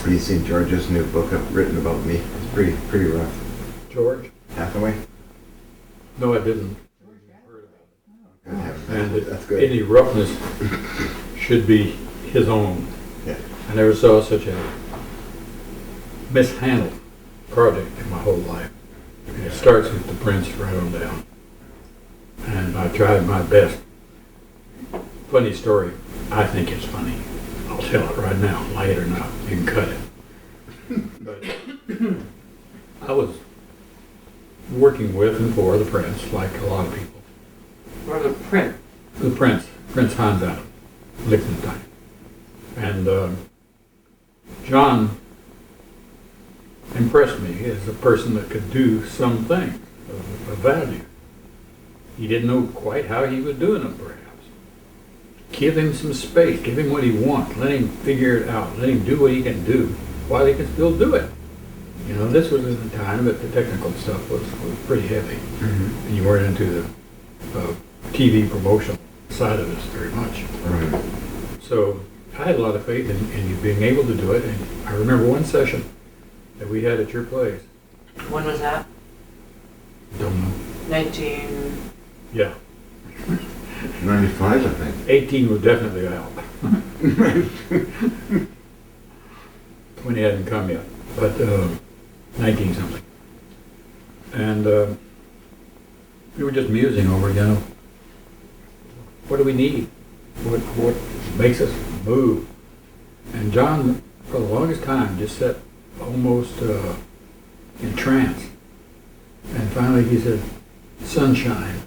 Have you seen George's new book written about me? It's pretty rough. George? Hathaway? No, I didn't. And That's good. any roughness should be his own. Yeah. I never saw such a mishandled project in my whole life. It starts with the Prince right on down. And I tried my best. Funny story. I think it's funny. I'll tell it right now. Like it or not. You can cut it. But I was working with and for the Prince, like a lot of people. Or the print. The Prince Hans Adam, Liechtenstein. And John impressed me as a person that could do some things of value. He didn't know quite how he was doing them, perhaps. Give him some space, give him what he wants, let him figure it out, let him do what he can do while he can still do it. You know, this was at the time that the technical stuff was pretty heavy. Mm-hmm. And you weren't into the TV promotional side of this very much. Right. So I had a lot of faith in you being able to do it. And I remember one session that we had at your place. When was that? Don't know. 19... Yeah. 95, I think. 18 was definitely out. 20 hadn't come yet, but 19 something. And we were just musing over, you know, what do we need? What makes us move? And John, for the longest time, just sat almost in trance. And finally he said, sunshine.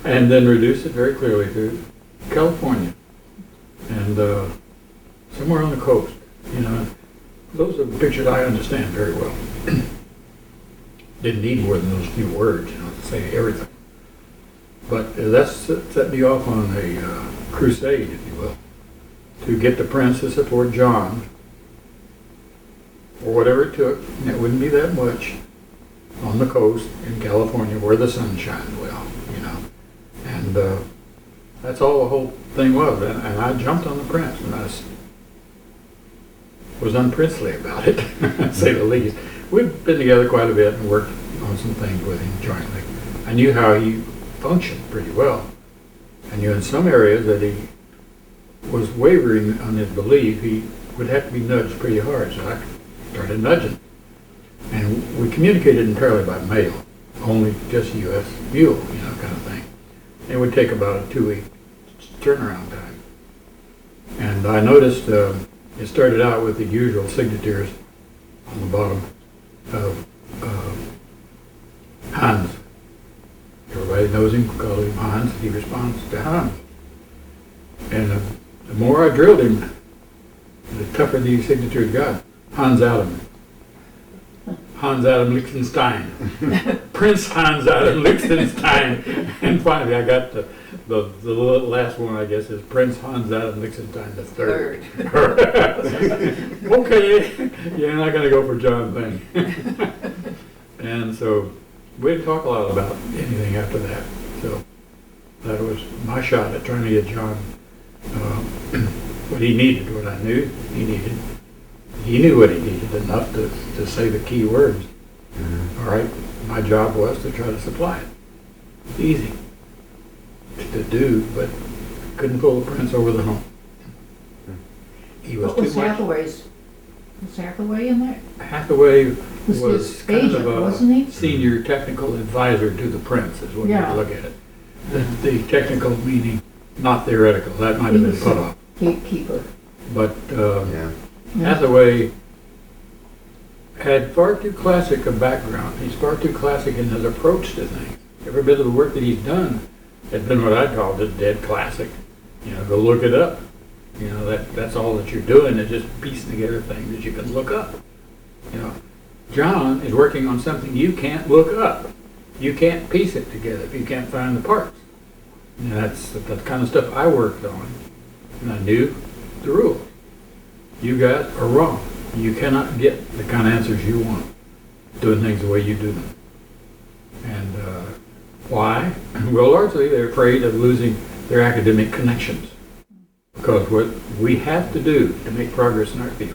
And then reduced it very clearly to California. And somewhere on the coast, you know. Those are pictures I understand very well. Didn't need more than those few words, you know, to say everything. But that set me off on a crusade, if you will, to get the Prince to support John, or whatever it took, and it wouldn't be that much, on the coast in California where the sun shines well, you know. And that's all the whole thing was. And I jumped on the Prince, and I was unprincely about it, to say the least. We've been together quite a bit and worked on some things with him jointly. I knew how he functioned pretty well. I knew in some areas that he was wavering on his belief. He would have to be nudged pretty hard, so I started nudging. And we communicated entirely by mail, only just U.S. Mule, you know, kind of thing. It would take about a 2-week turnaround time. And I noticed it started out with the usual signatures on the bottom of Hans. Everybody knows him, call him Hans. He responds to Hans. And the more I drilled him, the tougher these signatures got. Hans Adam. Hans Adam Liechtenstein. Prince Hans Adam Liechtenstein. And finally I got the last one, I guess, is Prince Hans Adam Liechtenstein III. Okay, you're not going to go for John then. And so we didn't talk a lot about anything after that. So that was my shot at trying to get John what he needed, what I knew he needed. He knew what he needed enough to say the key words. Mm-hmm. All right, my job was to try to supply it. Easy to do, but couldn't pull the Prince over the hump. He was What was too much. Hathaway's? Was Hathaway in there? Hathaway Was was his kind agent, of a wasn't he? senior technical advisor to the Prince, is what Yeah. you look at it. The technical meaning, not theoretical. That might have been put off. Gatekeeper. But Yeah. Hathaway had far too classic a background. He's far too classic in his approach to things. Every bit of the work that he's done has been what I call just dead classic. You know, go look it up. You know, that's all that you're doing is just piecing together things that you can look up. You know, John is working on something you can't look up. You can't piece it together if you can't find the parts. And that's the kind of stuff I worked on. And I knew the rules. You guys are wrong. You cannot get the kind of answers you want doing things the way you do them. And why? Well, largely they're afraid of losing their academic connections. Because what we have to do to make progress in our field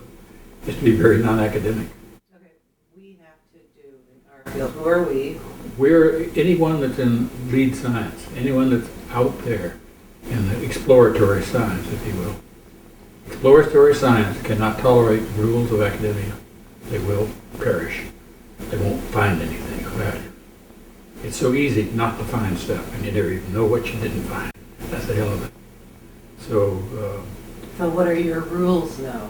is to be very non-academic. Okay, we have to do in our field. Who are we? We're anyone that's in lead science, anyone that's out there in the exploratory science, if you will. Exploratory science cannot tolerate the rules of academia. They will perish. They won't find anything of value. It's so easy not to find stuff, and you never even know what you didn't find. That's the hell of it. So, So what are your rules now?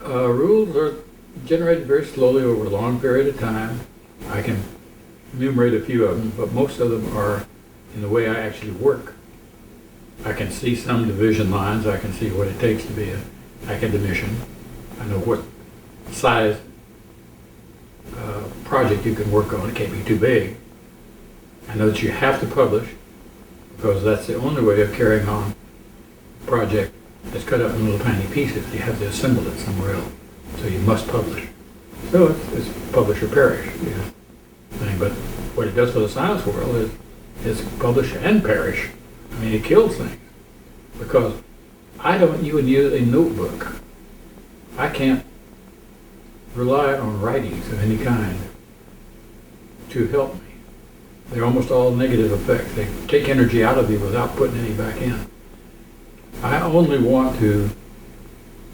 rules are generated very slowly over a long period of time. I can enumerate a few of them, but most of them are in the way I actually work. I can see some division lines. I can see what it takes to be an academician. I know what size project you can work on. It can't be too big. I know that you have to publish because that's the only way of carrying on a project that's cut up in little tiny pieces. You have to assemble it somewhere else. So you must publish. So it's publish or perish. Thing. But what it does for the science world is publish and perish. I mean, it kills things because I don't even use a notebook. I can't rely on writings of any kind to help me. They're almost all negative effects. They take energy out of you without putting any back in. I only want to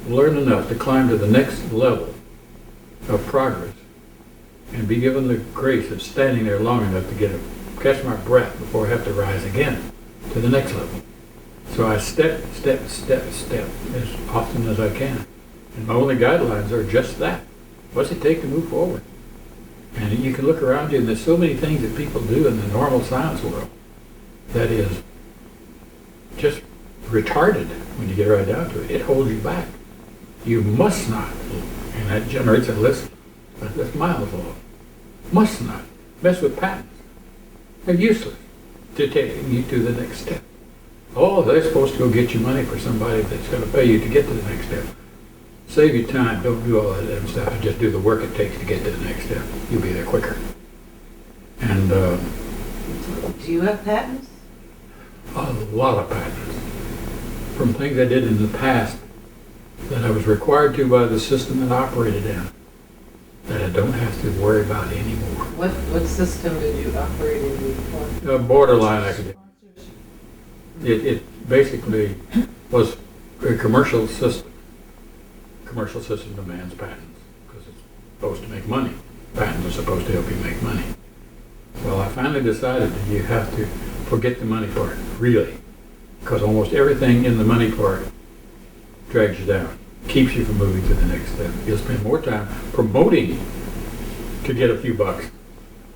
learn enough to climb to the next level of progress and be given the grace of standing there long enough to catch my breath before I have to rise again to the next level. So I step as often as I can. And my only guidelines are just that. What's it take to move forward? And you can look around you and there's so many things that people do in the normal science world that is just retarded when you get right down to it. It holds you back. You must not, and that generates a list that's miles long. Must not mess with patents. They're useless to take you to the next step. Oh, they're supposed to go get you money for somebody that's going to pay you to get to the next step. Save your time. Don't do all that other stuff and just do the work it takes to get to the next step. You'll be there quicker. And Do you have patents? a lot of patents from things I did in the past that I was required to by the system that I operated in that I don't have to worry about anymore. What system did you operate in before? Borderline academic. It basically was a commercial system. Commercial system demands patents because it's supposed to make money. Patents are supposed to help you make money. Well, I finally decided that you have to forget the money part, really, because almost everything in the money part drags you down, keeps you from moving to the next step. You'll spend more time promoting to get a few bucks.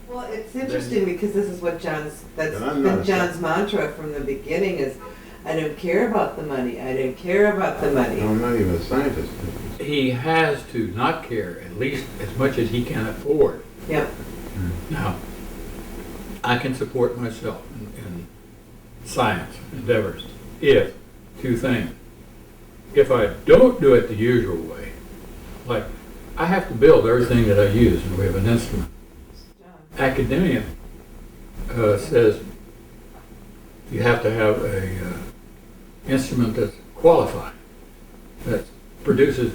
Well, it's interesting because this is what that's And I'm been not a John's mantra from the beginning is, I don't care about the money, I don't care about the money. No, I'm not even a scientist. He has to not care at least as much as he can afford. Yep. Now, I can support myself in science endeavors if two things. If I don't do it the usual way, like I have to build everything that I use in the way of an instrument. Academia says you have to have a instrument that's qualified, that produces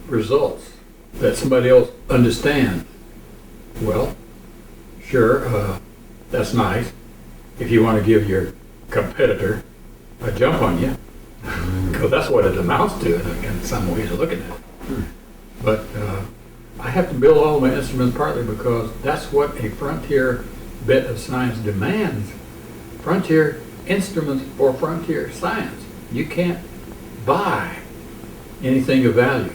results that somebody else understands. Well, sure, that's nice if you want to give your competitor a jump on you, because that's what it amounts to in some ways of looking at it. But I have to build all my instruments partly because that's what a frontier bit of science demands. Frontier instruments for frontier science. You can't buy anything of value.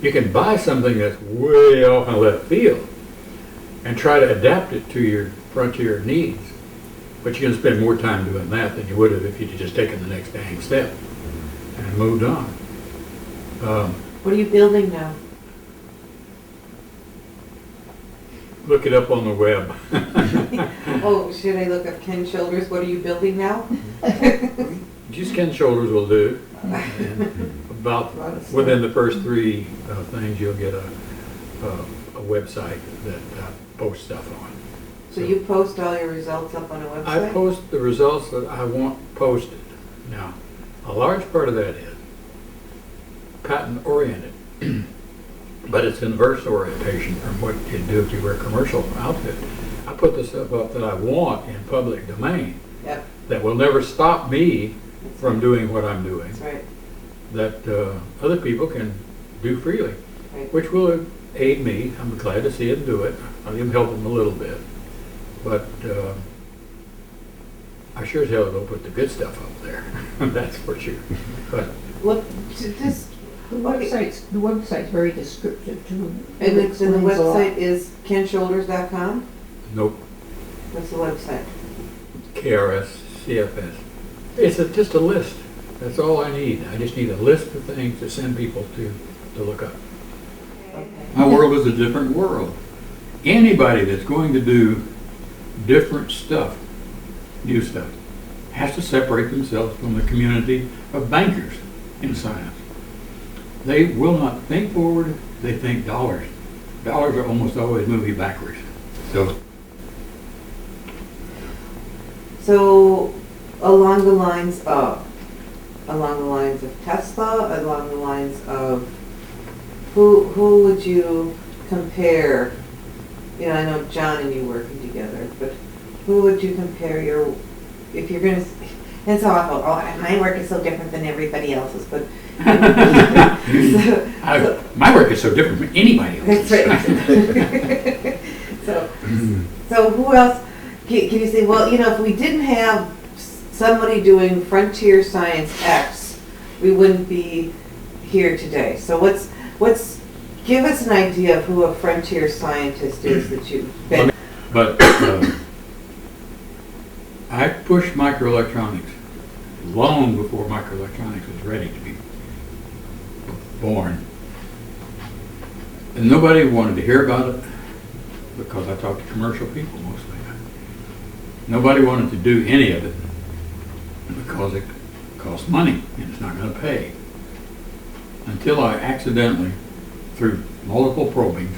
You can buy something that's way off in left field and try to adapt it to your frontier needs. But you're going to spend more time doing that than you would have if you'd just taken the next dang step and moved on. What are you building now? Look it up on the web. Oh, should I look up Ken Childers? What are you building now? Just Ken Shoulders will do. And about within the first three things, you'll get a website that posts stuff on. So you post all your results up on a website? I post the results that I want posted. Now, A large part of that is patent oriented, but it's inverse orientation from what you do if you were a commercial outfit. I put the stuff up that I want in public domain Yep, that will never stop me from doing what I'm doing, that's right, that other people can do freely, right. which will aid me. I'm glad to see them do it. I'll even help them a little bit. But I sure as hell don't put the good stuff up there. That's for sure. But Look, this, The website's very descriptive too. and It it's, and the explains a lot. website is kenshoulders.com? nope, What's the website? KRS, CFS. It's just a list. That's all I need. I just need a list of things to send people to look up. Okay. My world is a different world. Anybody that's going to do different stuff, new stuff, has to separate themselves from the community of bankers in science. They will not think forward, they think dollars. Dollars are almost always moving backwards. So, along the lines of Tesla, along the lines of, who would you compare? You know, I know John and you working together, but who would you compare if you're gonna, and it's awful, my work is so different than everybody else's, but. My work is so different from anybody else's. That's right. So who else, can you say, well, you know, if we didn't have somebody doing frontier science X, we wouldn't be here today. So give us an idea of who a frontier scientist is that you've been. But I pushed microelectronics long before microelectronics was ready to be born. And nobody wanted to hear about it because I talked to commercial people mostly. Nobody wanted to do any of it because it costs money and it's not going to pay. Until I accidentally, through multiple probings,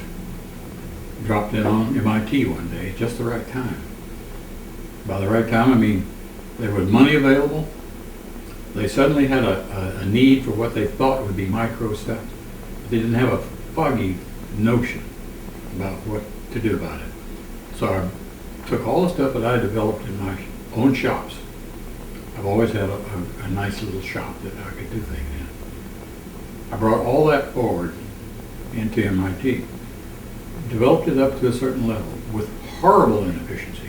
dropped in on MIT one day, just the right time. By the right time, I mean there was money available. They suddenly had a need for what they thought would be micro stuff. They didn't have a foggy notion about what to do about it. So I took all the stuff that I developed in my own shops. I've always had a nice little shop that I could do things in. I brought all that forward into MIT, developed it up to a certain level with horrible inefficiency.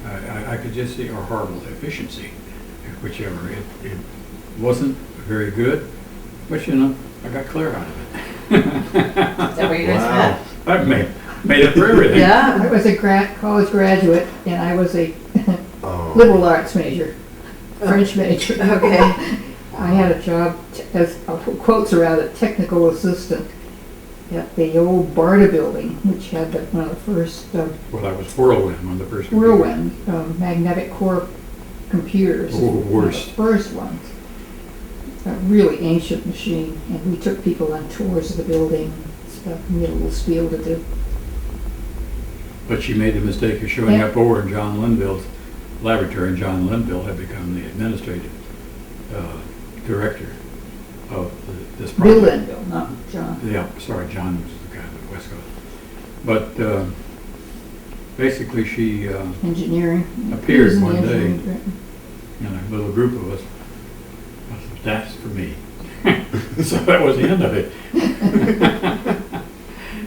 I could just see, or horrible efficiency, whichever. It wasn't very good, but you know, I got clear out of it. Is that where you guys met? I made it for everything. Yeah. I was a college graduate and I was a Oh. liberal arts major, French major. Okay. I had a job as, I'll put quotes around it, technical assistant at the old Barta building, which had one of the first Well, that was Whirlwind, one of the first. Whirlwind magnetic core computers. Oh, worst. One of the first ones. A really ancient machine, and we took people on tours of the building, stuff, and we had a little spiel to do. But she made the mistake of showing Yeah. up over in John Linville's laboratory, and John Linville had become the administrative director of this Bill project. Linville, not John. Yeah, sorry, John was the guy at the West Coast. But basically she Engineering. appeared He was in the one day engineering department. in a little group of us. I said, that's for me. So that was the end of it.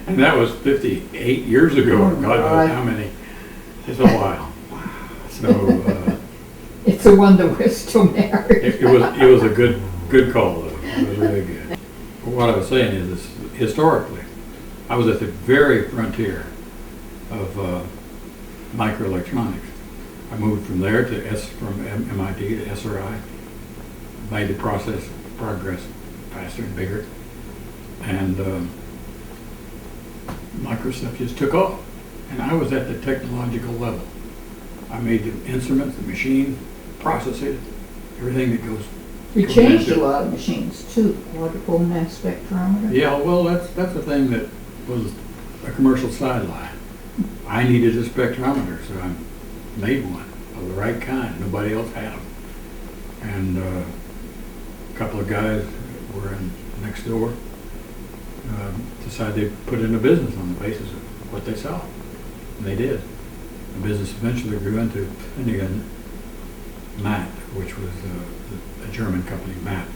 And that was 58 years ago. Oh, God God. knows how many. It's a while. So It's a wonder we're still married. it was a good call though. It was really good. What I was saying is historically, I was at the very frontier of microelectronics. I moved from there to from MIT to SRI, made the process progress faster and bigger, and micro stuff just took off. And I was at the technological level. I made the instruments, the machine, process it, everything that goes. We changed a lot of machines too, quadruple mass spectrometer. Yeah, well, that's the thing that was a commercial sideline. I needed a spectrometer, so I made one of the right kind. Nobody else had them. And couple of guys were in next door, decided they'd put in a business on the basis of what they saw. And they did. The business eventually grew into Finnegan Matt, which was a German company. Matt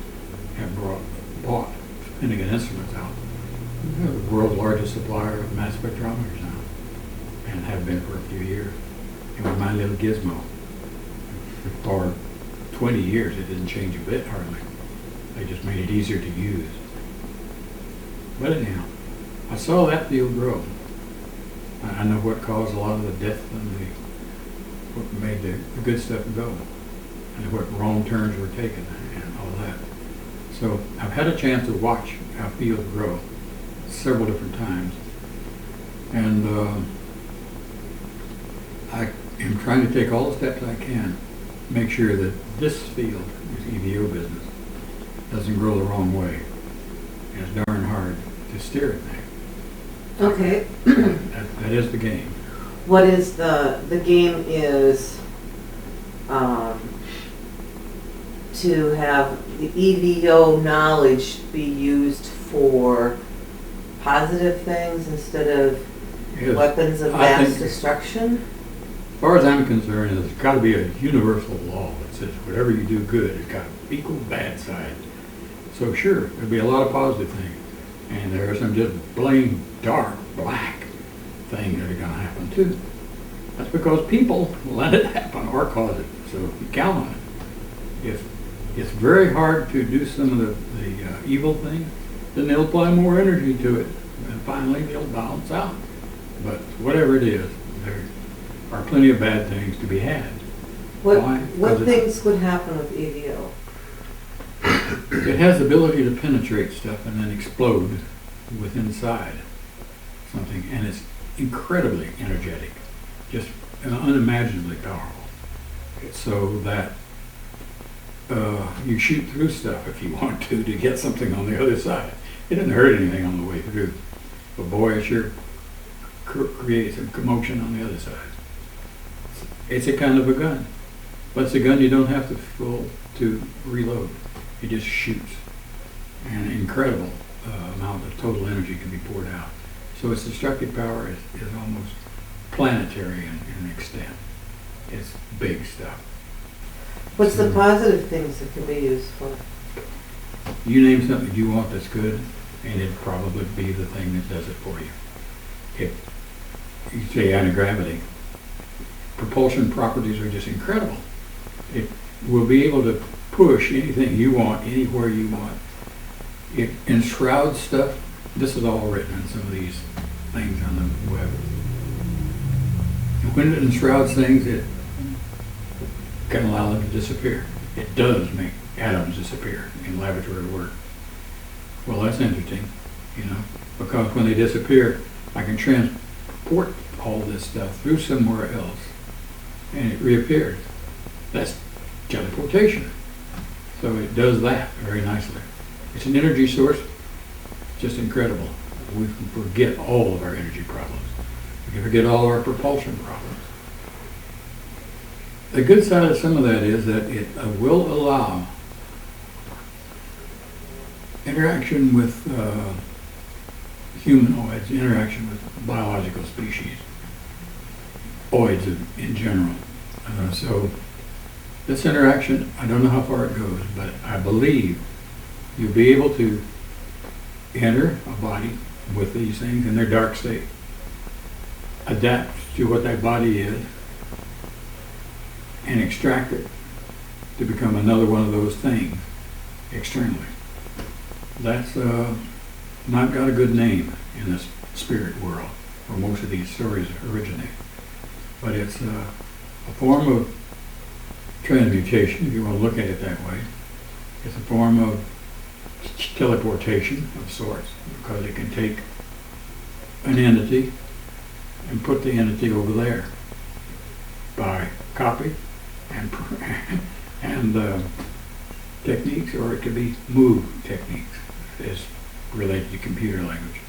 had bought Finnegan Instruments out. They're the world's largest supplier of mass spectrometers now, and have been for a few years. It was my little gizmo. For 20 years, it didn't change a bit hardly. They just made it easier to use. But anyhow, I saw that field grow. I know what caused a lot of the death and what made the good stuff go, and what wrong turns were taken and all that. So I've had a chance to watch our field grow several different times, and I am trying to take all the steps I can, make sure that this field, this EVO business, doesn't grow the wrong way. And it's darn hard to steer it there. Okay. That is the game. What is the game is to have the EVO knowledge be used for positive things instead of Yes. weapons of I mass think- destruction? As far as I'm concerned, there's got to be a universal law that says whatever you do good, it's got equal bad side. So sure, there'll be a lot of positive things, and there are some just plain dark, black things that are going to happen too. That's because people let it happen or cause it, so you count on it. If it's very hard to do some of the evil things, then they'll apply more energy to it, and finally they'll balance out. But whatever it is, there are plenty of bad things to be had. What Why? what Because things would happen with E EVO? it has the ability to penetrate stuff and then explode within inside something, and it's incredibly energetic, just unimaginably powerful. It's so that you shoot through stuff if you want to get something on the other side. It doesn't hurt anything on the way through, but boy, it sure creates a commotion on the other side. It's a kind of a gun, but it's a gun you don't have to reload. It just shoots, and an incredible amount of total energy can be poured out. So its destructive power is almost planetary in extent. It's big stuff. What's the positive things that can be used for? You name something you want that's good, and it'd probably be the thing that does it for you. If you say anti-gravity, propulsion properties are just incredible. It will be able to push anything you want, anywhere you want. It enshrouds stuff. This is all written in some of these things on the web. And when it enshrouds things, it can allow them to disappear. It does make atoms disappear in laboratory work. Well, that's interesting, because when they disappear, I can transport all this stuff through somewhere else, and it reappears. That's teleportation. So it does that very nicely. It's an energy source, just incredible. We can forget all of our energy problems. We can forget all our propulsion problems. The good side of some of that is that it will allow interaction with humanoids, interaction with biological species, oids in general. So this interaction, I don't know how far it goes, but I believe you'll be able to enter a body with these things in their dark state, adapt to what that body is, and extract it to become another one of those things externally. That's not got a good name in this spirit world where most of these stories originate. But it's a form of transmutation, if you want to look at it that way. It's a form of teleportation of sorts, because it can take an entity and put the entity over there by copy and techniques, or it could be move techniques, is related to computer language.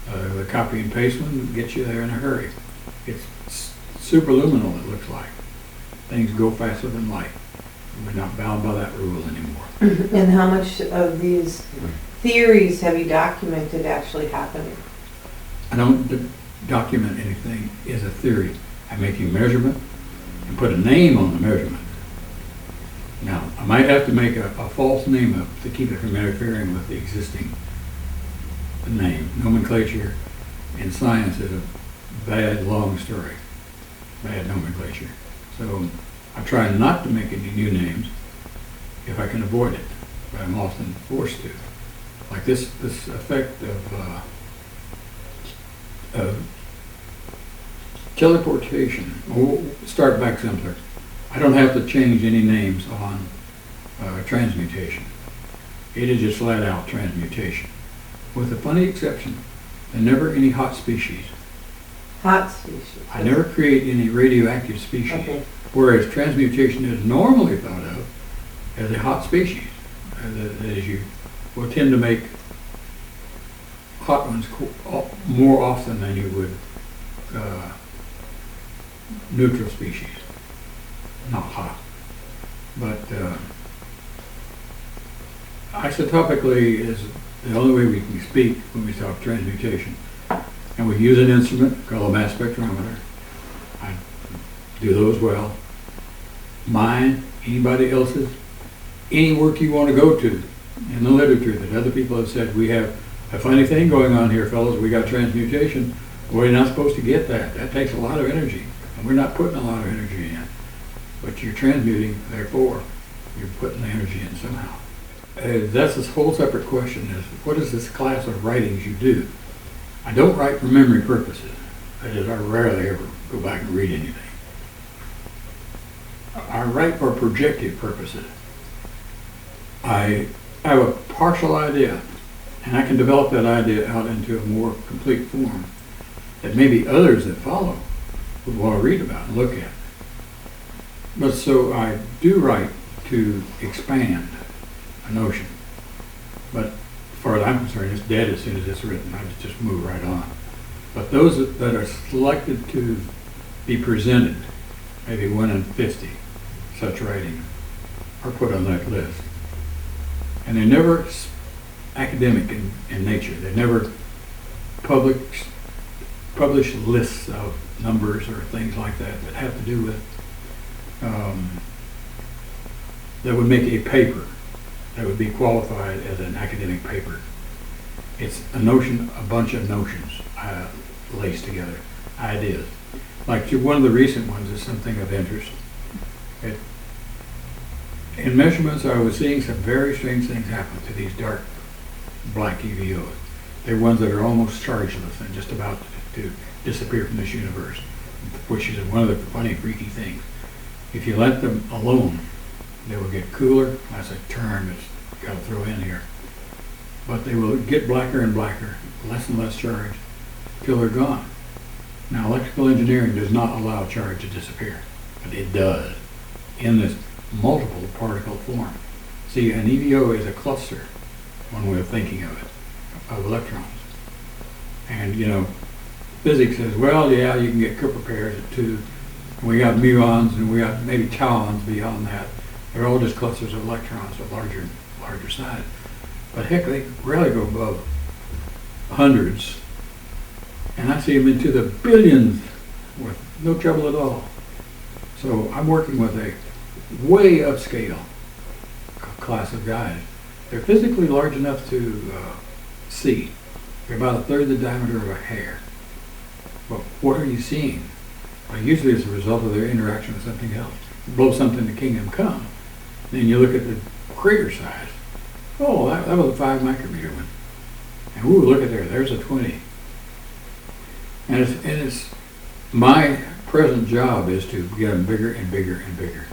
The copy and paste one gets you there in a hurry. It's superluminal, it looks like. Things go faster than light. We're not bound by that rule anymore. And how much of these theories have you documented actually happening? I don't document anything as a theory. I make a measurement and put a name on the measurement. Now, I might have to make a false name up to keep it from interfering with the existing name. Nomenclature in science is a bad, long story. Bad nomenclature. So I try not to make any new names if I can avoid it, but I'm often forced to. Like this effect of teleportation. We'll start back simpler. I don't have to change any names on transmutation. It is just flat out transmutation. With a funny exception, there are never any hot species. Hot species. I never create any radioactive species. Okay. Whereas transmutation is normally thought of as a hot species. As you will tend to make hot ones more often than you would neutral species. Not hot. But isotopically is the only way we can speak when we talk transmutation. And we use an instrument called a mass spectrometer. I do those well. Mine, anybody else's, any work you want to go to in the literature that other people have said, we have a funny thing going on here, fellas, we got transmutation. Well, you're not supposed to get that. That takes a lot of energy. And we're not putting a lot of energy in. But you're transmuting, therefore, you're putting the energy in somehow. That's a whole separate question, is what is this class of writings you do? I don't write for memory purposes. That is, I rarely ever go back and read anything. I write for projective purposes. I have a partial idea, and I can develop that idea out into a more complete form that maybe others that follow would want to read about and look at. But so I do write to expand a notion. But as far as I'm concerned, it's dead as soon as it's written. I just move right on. But those that are selected to be presented, maybe 1 in 50 such writings, are put on that list. And they're never academic in nature. They never publish lists of numbers or things like that that have to do with, that would make a paper that would be qualified as an academic paper. It's a notion, a bunch of notions laced together, ideas. Like one of the recent ones is something of interest. In measurements, I was seeing some very strange things happen to these dark black EVOs. They're ones that are almost chargeless and just about to disappear from this universe, which is one of the funny, freaky things. If you let them alone, they will get cooler. That's a term that's got to throw in here. But they will get blacker and blacker, less and less charged, till they're gone. Now, electrical engineering does not allow charge to disappear, but it does in this multiple particle form. See, an EVO is a cluster, one way of thinking of it, of electrons. And, you know, physics says, well, yeah, you can get Cooper pairs at 2. We got muons and we got maybe tauons beyond that. They're all just clusters of electrons of larger size. But heck, they rarely go above hundreds. And I see them into the billions with no trouble at all. So I'm working with a way upscale class of guys. They're physically large enough to see. They're about 1/3 the diameter of a hair. But what are you seeing? Well, usually it's a result of their interaction with something else. Blow something to kingdom come. Then you look at the crater size. Oh, that was a 5 micrometer one. And ooh, look at there, there's a 20. And it's my present job is to get them bigger and bigger and bigger.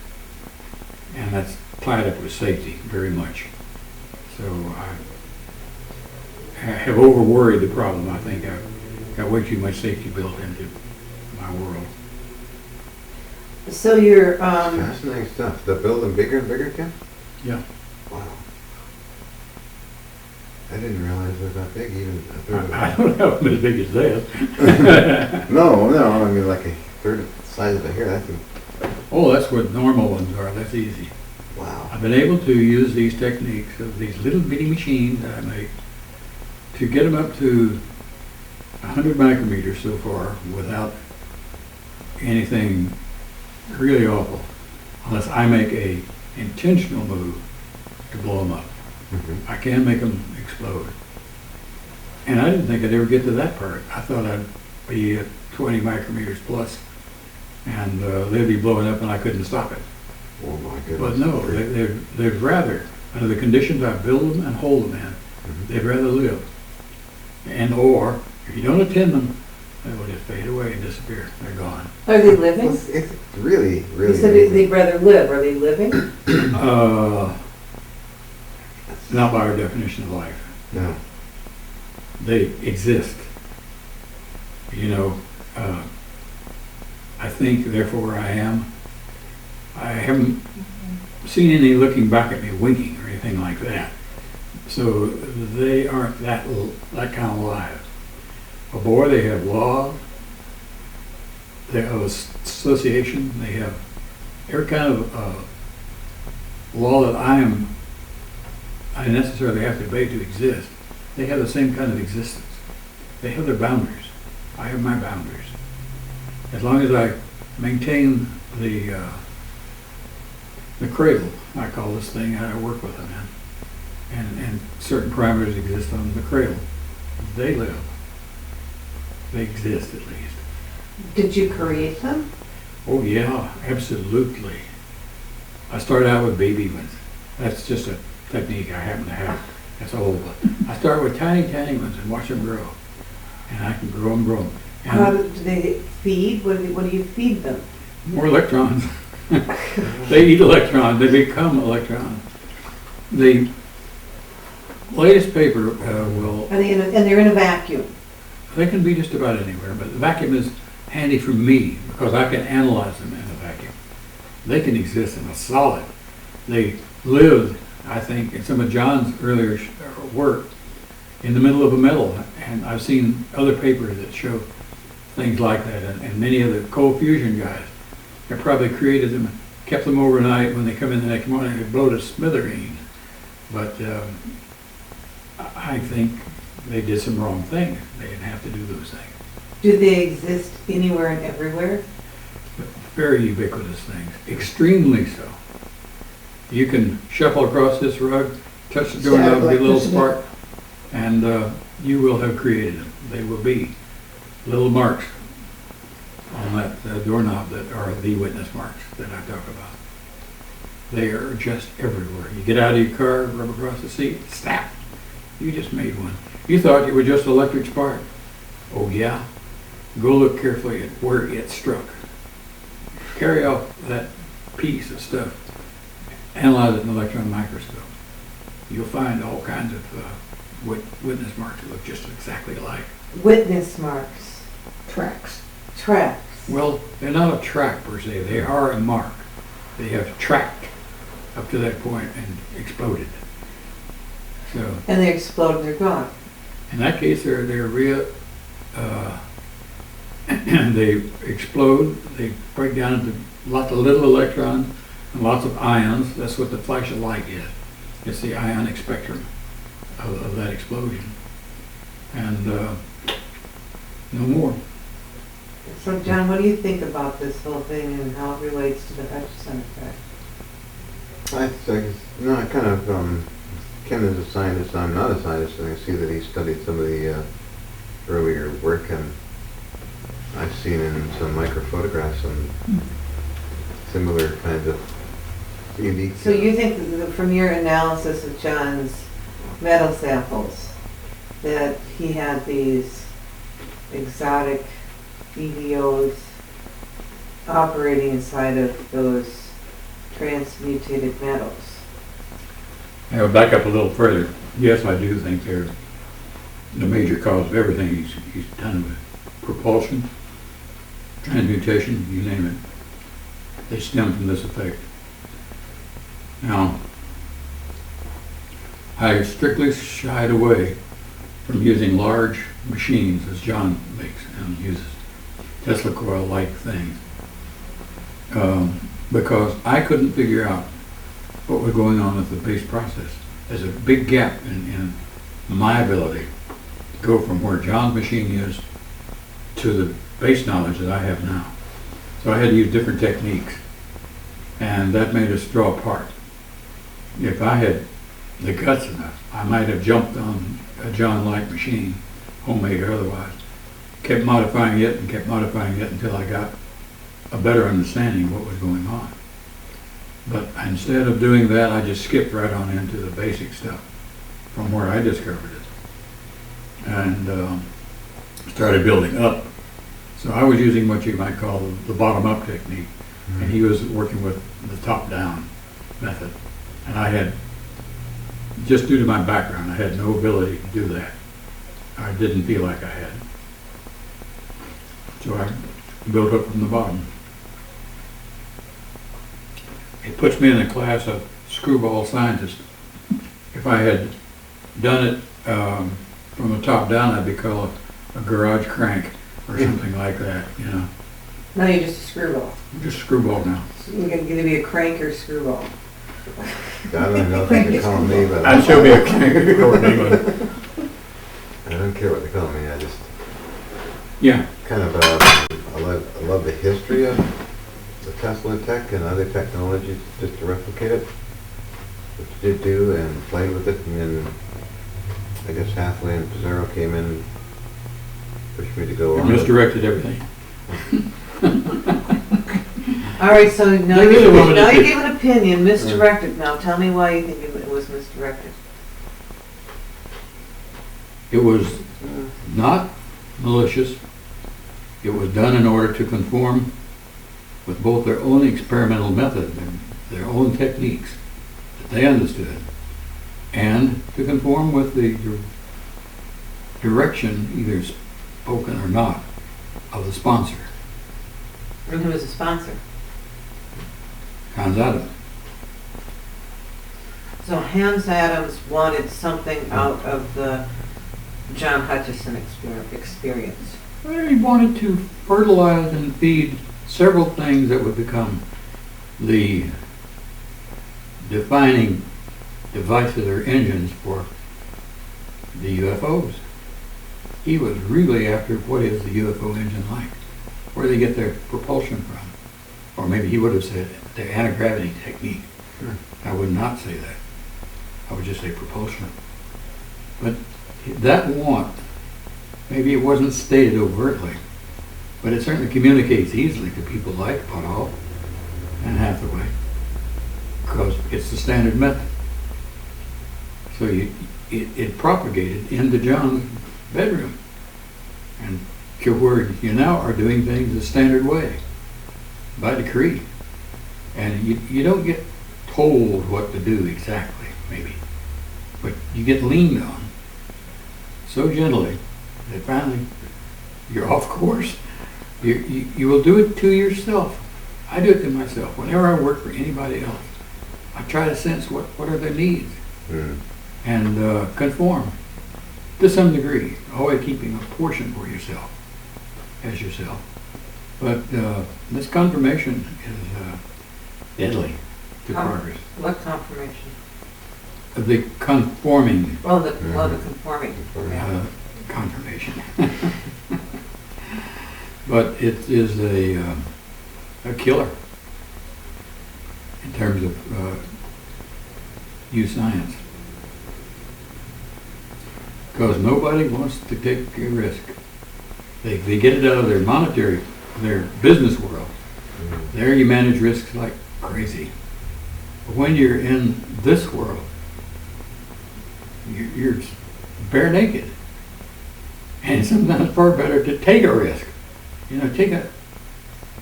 And that's tied up with safety very much. So I have over-worried the problem. I think I've got way too much safety built into my world. So you're, Fascinating stuff. The building bigger and bigger, Ken? Yeah. Wow. I didn't realize it was that big, even a third of I don't have them as big as this. No, I mean like a third of the size of a hair. That's Oh, that's what normal ones are. That's easy. wow. I've been able to use these techniques of these little bitty machines that I make to get them up to 100 micrometers so far without anything really awful, unless I make a intentional move to blow them up. Mhm. I can make them explode. And I didn't think I'd ever get to that part. I thought I'd be at 20 micrometers plus, and they'd be blowing up and I couldn't stop it. Oh my goodness. But no, they'd rather, under the conditions I build them and hold them in, Mhm. they'd rather live. And or, if you don't attend them, they will just fade away and disappear. They're gone. Are they living? It's really, really. You said they'd rather live. Are they living? Not by our definition of life. No. They exist. You know, I think, therefore I am. I haven't seen any looking back at me winking or anything like that. So they aren't that kind of alive. But boy, they have law, they have association, they have every kind of law that I necessarily have to obey to exist. They have the same kind of existence. They have their boundaries. I have my boundaries. As long as I maintain the cradle, I call this thing, I work with them in, and certain parameters exist on the cradle. They live. They exist, at least. Did you create them? Oh yeah, absolutely. I started out with baby ones. That's just a technique I happen to have. That's all. I start with tiny, tiny ones and watch them grow. And I can grow them, grow them. How And do they feed? What do you feed them? more electrons. They eat electrons. They become electrons. The latest paper will, Are they and they're in a vacuum? they can be just about anywhere, but the vacuum is handy for me because I can analyze them in a vacuum. They can exist in a solid. They lived, I think, in some of John's earlier work in the middle of a metal. And I've seen other papers that show things like that. And many of the cold fusion guys have probably created them, kept them overnight. When they come in the next morning, they blow to smithereens. But I think they did some wrong things. They didn't have to do those things. Do they exist anywhere and everywhere? Very ubiquitous things, extremely so. You can shuffle across this rug, touch the doorknob, get a little spark, and you will have created them. They will be little marks on that doorknob that are the witness marks that I talk about. They are just everywhere. You get out of your car, rub across the seat, snap. You just made one. You thought you were just an electric spark. Oh yeah? Go look carefully at where it struck. Carry off that piece of stuff, analyze it in an electron microscope. You'll find all kinds of witness marks that look just exactly alike. Witness marks. Tracks. Tracks. Well, they're not a track per se. They are a mark. They have tracked up to that point and exploded. So And they explode and they're gone. in that case, they're real. They explode. They break down into lots of little electrons and lots of ions. That's what the flash of light is. It's the ionic spectrum of that explosion. And no more. So John, what do you think about this whole thing and how it relates to the Hutchison effect? I kind of, Ken is a scientist, I'm not a scientist, and I see that he studied some of the earlier work, and I've seen in some microphotographs some similar kinds of unique. So you think that from your analysis of John's metal samples that he had these exotic EVOs operating inside of those transmutated metals? I'll back up a little further. Yes, I do think they're the major cause of everything he's done with propulsion, transmutation, you name it. They stem from this effect. Now, I strictly shied away from using large machines as John makes and uses, Tesla coil-like things, because I couldn't figure out what was going on with the base process. There's a big gap in my ability to go from where John's machine is to the base knowledge that I have now. So I had to use different techniques, and that made us draw apart. If I had the guts enough, I might have jumped on a John-like machine, homemade or otherwise, kept modifying it and kept modifying it until I got a better understanding of what was going on. But instead of doing that, I just skipped right on into the basic stuff from where I discovered it, and started building up. So I was using what you might call the bottom-up technique, and he was working with the top-down method. And I had, just due to my background, I had no ability to do that. I didn't feel like I had. So I built up from the bottom. It puts me in the class of screwball scientist. If I had done it from the top down, I'd be called a garage crank or something like that, you know. Now you're just a screwball. I'm just a screwball now. So you're going to be a crank or screwball. I don't know if they're calling me, but I'd still be a crank coordinator. I don't care what they call me. I just Yeah. kind of I love the history of the Tesla tech and other technologies just to replicate it, which I did do and played with it, and then I guess halfway and Pizarro came in and pushed me to go on. Misdirected everything. All right, so now They really wanted you to- gave an opinion, misdirected. Now tell me why you think it was misdirected. It was not malicious. It was done in order to conform with both their own experimental method and their own techniques that they understood, and to conform with the direction, either spoken or not, of the sponsor. And who was the sponsor? Hans Adam. So Hans Adams wanted something out of the John Hutchison experience. He wanted to fertilize and feed several things that would become the defining devices or engines for the UFOs. He was really after what is the UFO engine like, where they get their propulsion from. Or maybe he would have said the anti-gravity technique. I would not say that. I would just say propulsion. But that want, maybe it wasn't stated overtly, but it certainly communicates easily to people like Potall and Hathaway, because it's the standard method. So it propagated into John's bedroom, and where you now are doing things the standard way, by decree. And you don't get told what to do exactly, maybe, but you get leaned on so gently that finally you're off course. You will do it to yourself. I do it to myself. Whenever I work for anybody else, I try to sense what are their needs and conform to some degree, always keeping a portion for yourself, as yourself. But this confirmation is deadly to progress. What confirmation? The conforming Oh, the conforming. confirmation. But it is a killer in terms of new science. Because nobody wants to take a risk. They get it out of their monetary, their business world. There you manage risks like crazy. But when you're in this world, you're bare naked. And sometimes it's far better to take a risk. You know, take a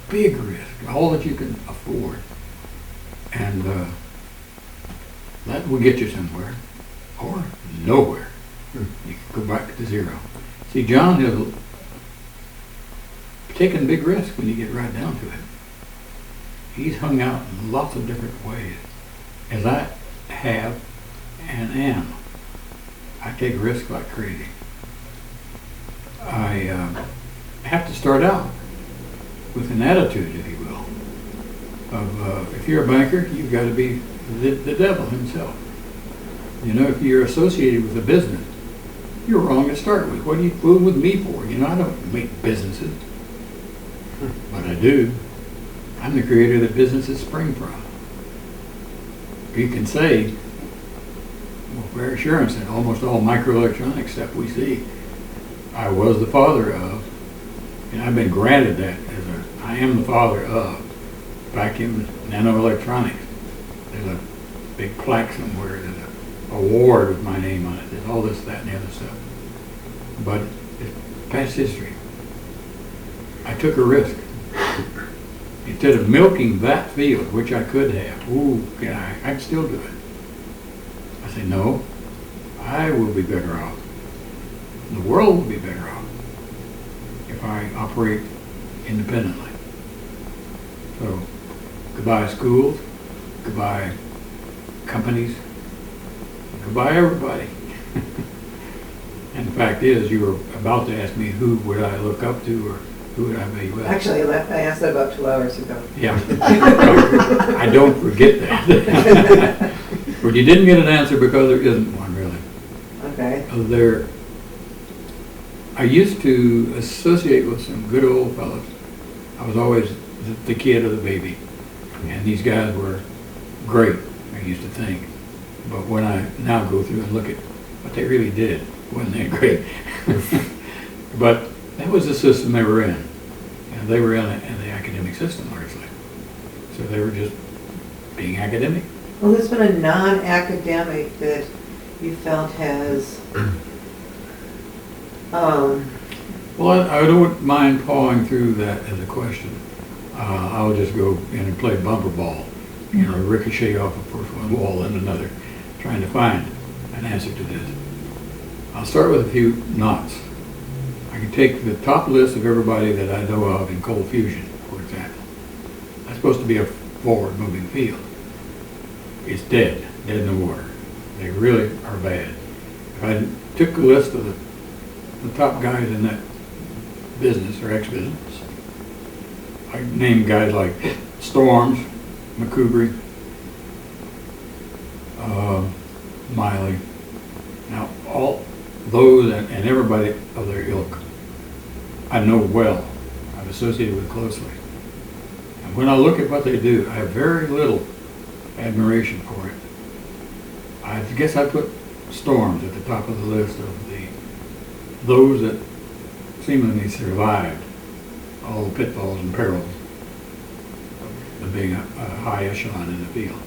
big risk, all that you can afford. And that will get you somewhere, or nowhere. You can go back to zero. See, John has taken big risks when you get right down to it. He's hung out in lots of different ways, as I have and am. I take risks like crazy. I have to start out with an attitude, if you will, if you're a banker, you've got to be the devil himself. You know, if you're associated with a business, you're wrong to start with. What are you fooling with me for? You know, I don't make businesses. But I do. I'm the creator that businesses spring from. You can say, with fair assurance, that almost all microelectronic stuff we see, I was the father of, and I've been granted that I am the father of vacuum nanoelectronics. There's a big plaque somewhere, there's an award with my name on it, there's all this, that, and the other stuff. But it's past history. I took a risk. Instead of milking that field, which I could have, I'd still do it. I say, no, I will be better off. The world will be better off if I operate independently. So, goodbye schools, goodbye companies, goodbye everybody. And the fact is, you were about to ask me who would I look up to or who would I be with. Actually, I asked that about 2 hours ago. Yeah. I don't forget that. But you didn't get an answer because there isn't one, really. Okay. I used to associate with some good old fellows. I was always the kid of the baby. And these guys were great, I used to think. But when I now go through and look at what they really did, wasn't that great? But that was the system they were in. And they were in the academic system largely. So they were just being academic. Well, who's been a non-academic that you felt has, Well, I don't mind pawing through that as a question. I'll just go in and play bumper ball, ricochet off of first one wall and another, trying to find an answer to this. I'll start with a few knots. I can take the top list of everybody that I know of in cold fusion, for example. That's supposed to be a forward-moving field. It's dead in the water. They really are bad. If I took a list of the top guys in that business or ex-business, I named guys like Storms, McCoubrey, Miley. Now, all those and everybody of their ilk, I know well. I've associated with closely. And when I look at what they do, I have very little admiration for it. I guess I put Storms at the top of the list of those that seemingly survived all the pitfalls and perils of being a high echelon in the field.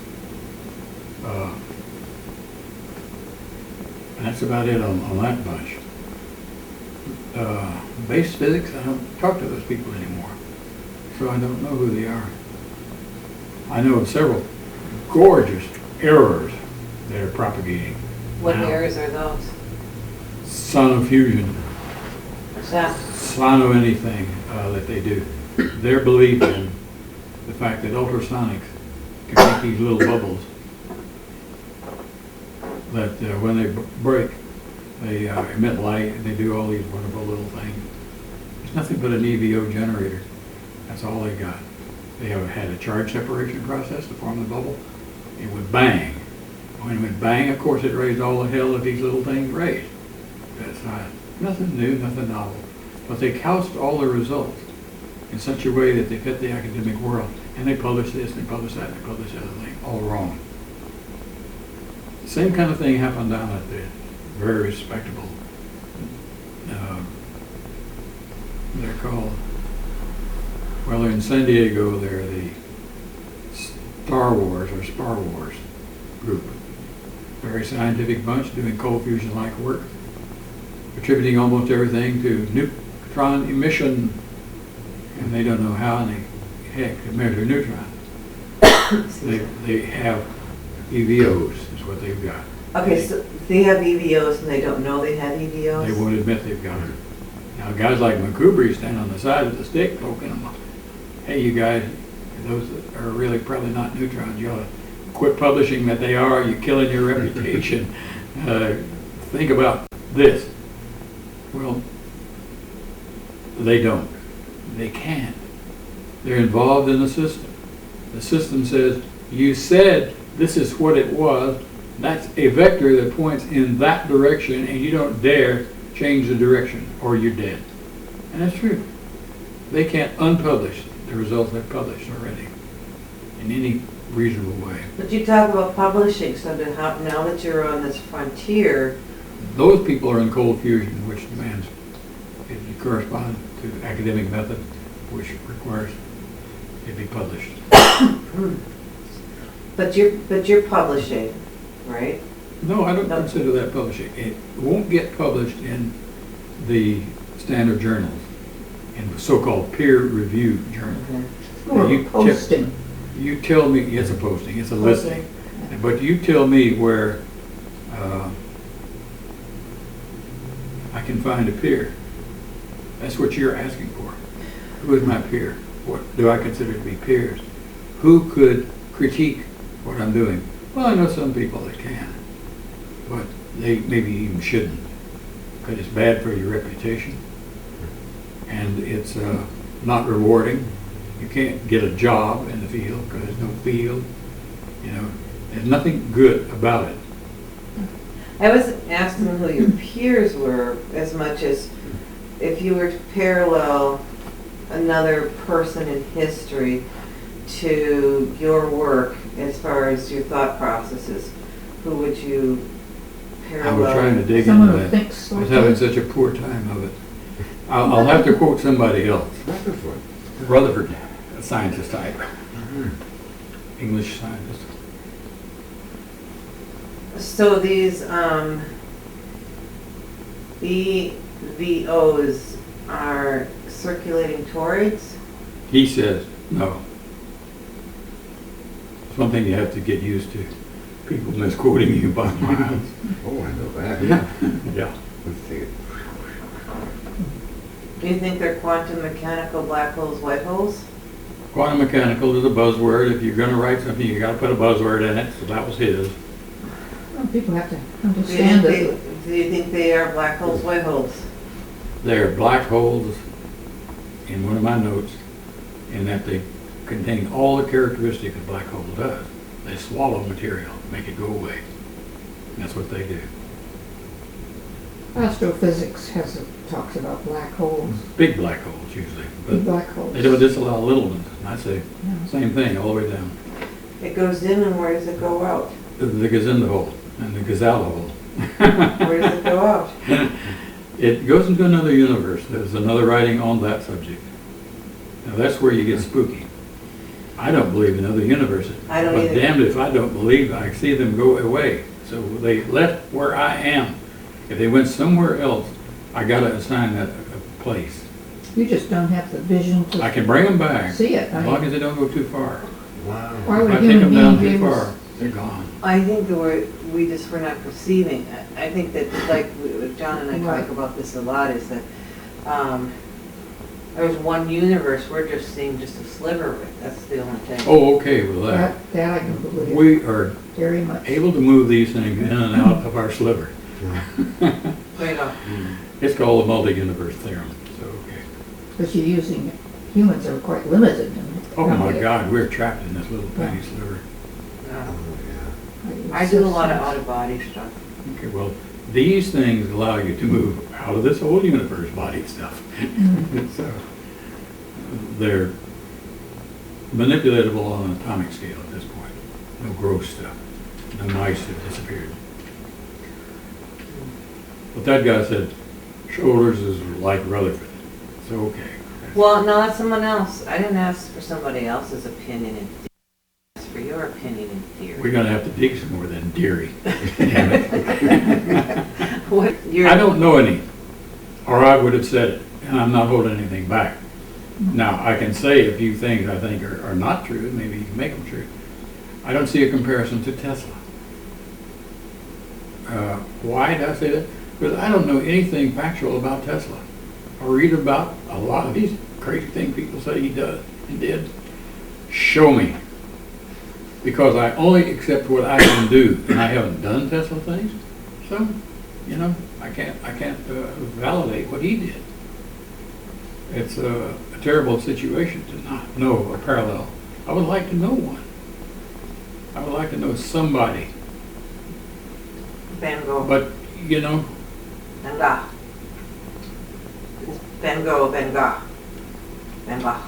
And that's about it on that bunch. Base physics, I don't talk to those people anymore, so I don't know who they are. I know of several gorgeous errors that are propagating. what now. errors are those? Sonofusion, What's that? sono anything that they do. Their belief in the fact that ultrasonics can make these little bubbles that when they break, they emit light and they do all these wonderful little things. It's nothing but an EVO generator. That's all they got. They have had a charge separation process to form the bubble. It would bang. When it would bang, of course, it raised all the hell that these little things raised. That's nothing new, nothing novel. But they couched all the results in such a way that they fit the academic world. And they publish this, and they publish that, and they publish the other thing. All wrong. The same kind of thing happened down at the very respectable, they're called, well, in San Diego, they're the Star Wars or Spar Wars group. Very scientific bunch doing cold fusion-like work, attributing almost everything to neutron emission, and they don't know how in the heck to measure neutrons. They have EVOs is what they've got. Okay, so they have EVOs and they don't know they have EVOs? They won't admit they've got it. Now, guys like McCoubrey stand on the side of the stick poking them. Hey, you guys, those that are really probably not neutrons, you ought to quit publishing that they are. You're killing your reputation. Think about this. Well, they don't. They can't. They're involved in the system. The system says, you said this is what it was. That's a vector that points in that direction, and you don't dare change the direction, or you're dead. And that's true. They can't unpublish the results they've published already in any reasonable way. But you talk about publishing, so now that you're on this frontier, Those people are in cold fusion, which demands, it corresponds to the academic method, which requires it be published. but you're publishing, right? No, I don't No. consider that publishing. It won't get published in the standard journals, in the so-called peer-reviewed journals. Or You posting. You tell me, it's a posting, it's a listing, but you tell me where I can find a peer. That's what you're asking for. Who is my peer? What do I consider to be peers? Who could critique what I'm doing? Well, I know some people that can, but they maybe even shouldn't, because it's bad for your reputation, and it's not rewarding. You can't get a job in the field because there's no field. You know, there's nothing good about it. I wasn't asking who your peers were as much as if you were to parallel another person in history to your work as far as your thought processes, who would you I parallel? was trying to dig Someone into who that. thinks I was like having that. such a poor time of it. I'll have to quote somebody else. Rutherford, a scientist type, English scientist. So these EVOs are circulating torids? He says, no. Something you have to get used to. People misquoting you by miles. Oh, I know that. Yeah. Let's see it. Do you think they're quantum mechanical black holes, white holes? Quantum mechanical is a buzzword. If you're going to write something, you got to put a buzzword in it. So that was his. Well, people have to understand it. Do you think they are black holes, white holes? They're black holes, in one of my notes, in that they contain all the characteristics a black hole does. They swallow material, make it go away. And that's what they do. Astrophysics talks about black holes, Big black holes usually, big but black holes. they don't disallow little ones. And I say Yeah. same thing all the way down. It goes in and where does it go out? The gazelle hole and the gazelle hole. Where does it go out? It goes into another universe. There's another writing on that subject. Now that's where you get spooky. I don't believe in other universes. I don't but either. damned if I don't believe I see them go away. So they left where I am. If they went somewhere else, I gotta assign that a place. You just don't have the vision I to can bring them back see it. as long as they don't go too far. Wow. Why If would I a take human them down being be too able far, to? they're gone. I think that we're not perceiving. I think that, like John and I Right. talk about this a lot, is that there's one universe, we're just seeing just a sliver of it. That's the only thing. Oh, okay with that. That I can believe We are very much. able to move these things in and out of our sliver. Right on. It's called the multi-universe theorem. So, okay. Because you're using, humans are quite limited. Oh my God, we're trapped in this little tiny sliver. No. Oh, yeah. I do a lot of out-of-body stuff. Okay, well, these things allow you to move out of this whole universe body stuff. So, they're manipulatable on an atomic scale at this point. No gross stuff. No mice have disappeared. But that guy said, shoulders is like Rutherford. So, okay. Well, no, that's someone else. I didn't ask for somebody else's opinion in theory. I asked for your opinion in theory. We're gonna have to dig some more than Deary. Damn it. What, you're, I don't know any, or I would have said it, and I'm not holding anything back. Now, I can say a few things I think are not true, maybe you can make them true. I don't see a comparison to Tesla. Why did I say that? Because I don't know anything factual about Tesla. I read about a lot of these crazy things people say he does and did. Show me. Because I only accept what I can do, and I haven't done Tesla things. So, you know, I can't validate what he did. It's a terrible situation to not know a parallel I would like to know one. I would like to know somebody. Van Gogh. But, you know, Van Gogh. It's Van Gogh, Van Gogh. Van Gogh.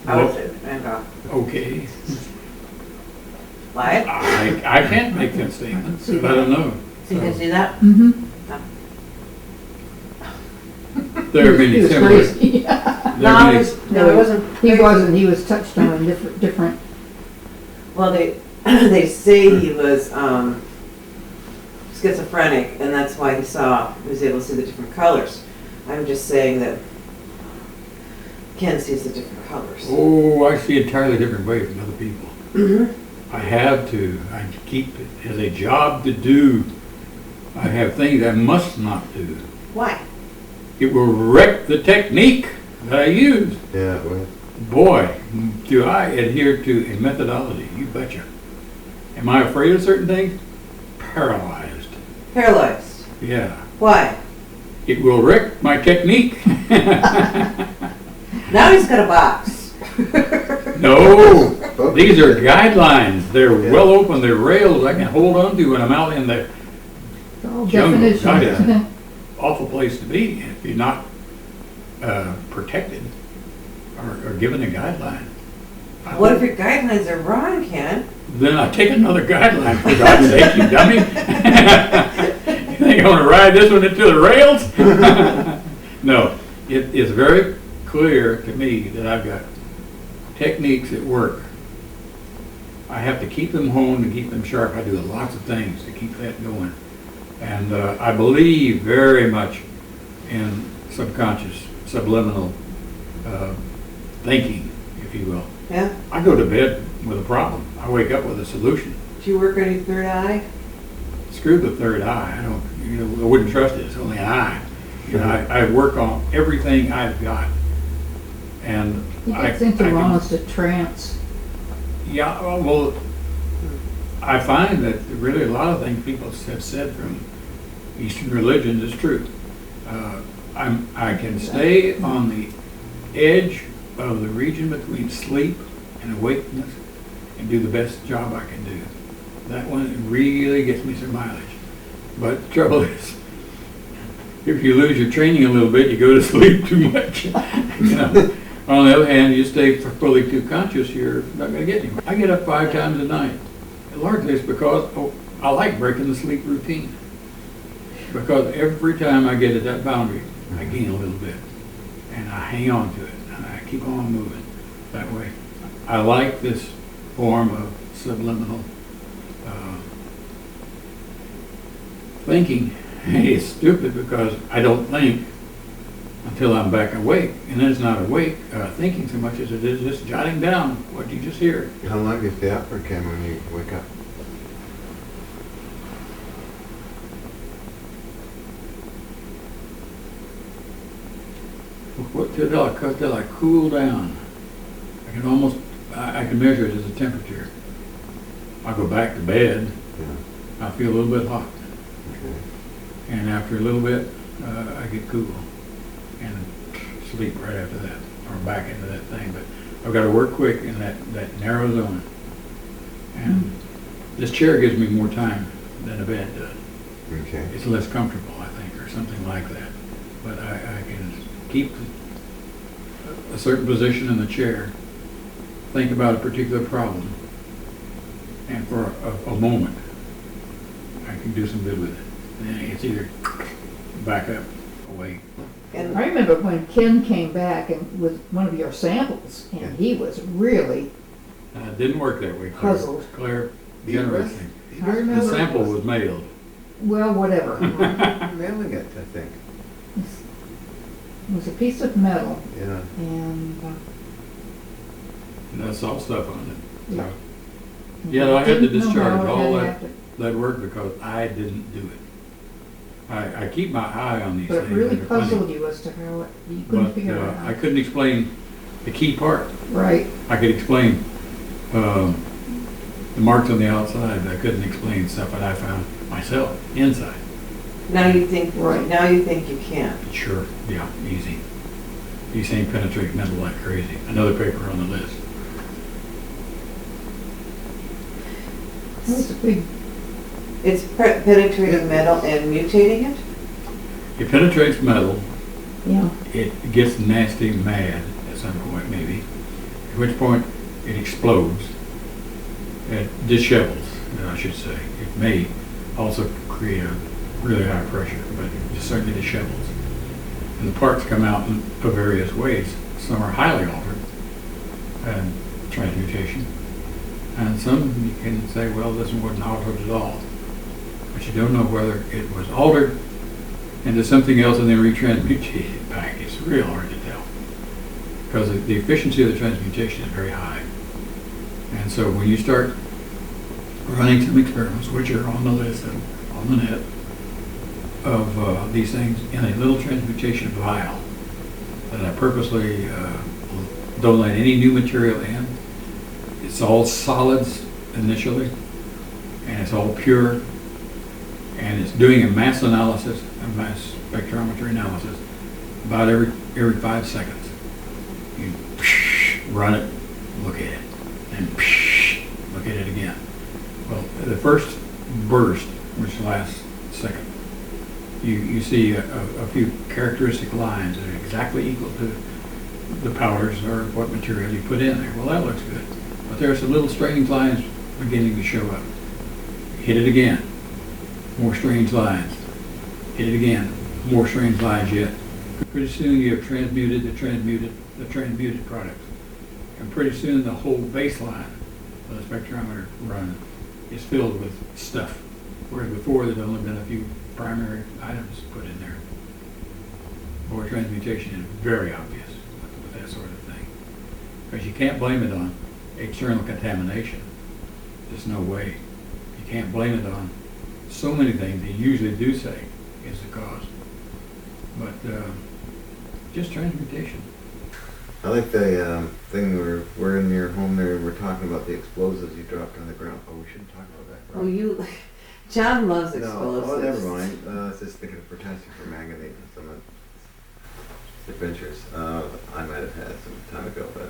I would say Van Gogh. okay. Why? I can't make that statement, but I don't know. So you can see that? Mm-hmm. There are many He was similar. crazy. There are No, many- it wasn't. He wasn't, he was touched on in different, Well, they, they say he was, schizophrenic, and that's why he was able to see the different colors. I'm just saying that Ken sees the different colors. Oh, I see entirely different way from other people. Mm-hmm. I have to. I keep it as a job to do. I have things I must not do. Why? It will wreck the technique that I use. Yeah, well, Boy, do I adhere to a methodology, you betcha. Am I afraid of certain things? Paralyzed. Paralyzed. Yeah. Why? It will wreck my technique. Now he's got a box. No, Focus. these are guidelines. They're Yeah. well open. They're rails I can hold on to when I'm out in the all Jungle, definitions. yeah. awful place to be if you're not protected or given a guideline. What if your guidelines are wrong, Ken? Then I take another guideline, for God's sake, you dummy. You think I'm gonna ride this one into the rails? No, it is very clear to me that I've got techniques that work. I have to keep them honed and keep them sharp. I do lots of things to keep that going. And I believe very much in subconscious, subliminal thinking, if you will. Yeah? I go to bed with a problem. I wake up with a solution. Do you work on your third eye? Screw the third eye. I don't, you know, I wouldn't trust it. It's only an eye. You know, I work on everything I've got. And He I gets into can- almost a trance. Yeah, well, I find that really a lot of things people have said from Eastern religions is true. I can stay on the edge of the region between sleep and awakeness and do the best job I can do. That one really gets me some mileage. But the trouble is, if you lose your training a little bit, you go to sleep too much. You know? On the other hand, you stay fully too conscious, you're not going to get anywhere. I get up 5 times a night. Largely it's because I like breaking the sleep routine. Because every time I get at that boundary, I gain a little bit. And I hang on to it, and I keep on moving that way. I like this form of subliminal thinking. It's stupid because I don't think until I'm back awake. And then it's not awake thinking so much as it is just jotting down what you just hear. how long do you stay up for, Ken, when you wake up? Till I cool down. I can measure it as a temperature. I go back to bed, Yeah, I feel a little bit hot. okay. And after a little bit, I get cool and sleep right after that, or back into that thing. But I've got to work quick in that narrow zone. And this chair gives me more time than a bed does. Okay. It's less comfortable, I think, or something like that. But I can keep a certain position in the chair, think about a particular problem, and for a moment, I can do some good with it. And then it's either back up, away. And I remember when Ken came back and with one of your samples, Yeah. and he was really, It didn't work that way, Claire. Puzzled. Claire, generously. I remember. The sample was mailed. well, whatever. Mailing it, I think, It was a piece of metal, yeah. and And that's all stuff on it. Yeah. Yeah, I had to didn't know discharge how all it that. had to- That worked because I didn't do it. I keep my eye on these But things. it really They're funny. puzzled you as to how it, you couldn't But figure it I out. couldn't explain the key part. Right, I could explain the marks on the outside, but I couldn't explain stuff that I found myself inside. now you think, Right. now you think you can. Sure, yeah, easy. These things penetrate metal like crazy. Another paper on the list. That's a big, It's penetrating metal and mutating it? It penetrates metal, yeah. it gets nasty mad at some point maybe, at which point it explodes. It dishevels, I should say. It may also create a really high pressure, but it certainly dishevels. And the parts come out in various ways. Some are highly altered, and transmutation. And some you can say, well, this one wasn't altered at all. But you don't know whether it was altered into something else and then retransmutated back. It's real hard to tell. Because the efficiency of the transmutation is very high. And so when you start running some experiments, which are on the list and on the net, of these things in a little transmutation vial that I purposely don't let any new material in. It's all solids initially, and it's all pure, and it's doing a mass analysis, a mass spectrometry analysis, about every 5 seconds. You run it, look at it, and look at it again. Well, the first burst, which lasts a second, you see a few characteristic lines that are exactly equal to the powders or what material you put in there. Well, that looks good. But there are some little strange lines beginning to show up. Hit it again. More strange lines. Hit it again. More strange lines yet. Pretty soon you have transmuted the transmuted products. And pretty soon the whole baseline of the spectrometer run is filled with stuff. Whereas before there'd only been a few primary items put in there. Boy, transmutation is very obvious with that sort of thing. Because you can't blame it on external contamination. There's no way. You can't blame it on so many things they usually do say is the cause. But just transmutation. I like the thing we're in your home there, we're talking about the explosives you dropped on the ground. Oh, we shouldn't talk about that. Oh, John loves No, explosives. oh, never mind. I was just thinking of potassium permanganate and some of the adventures I might have had some time ago, but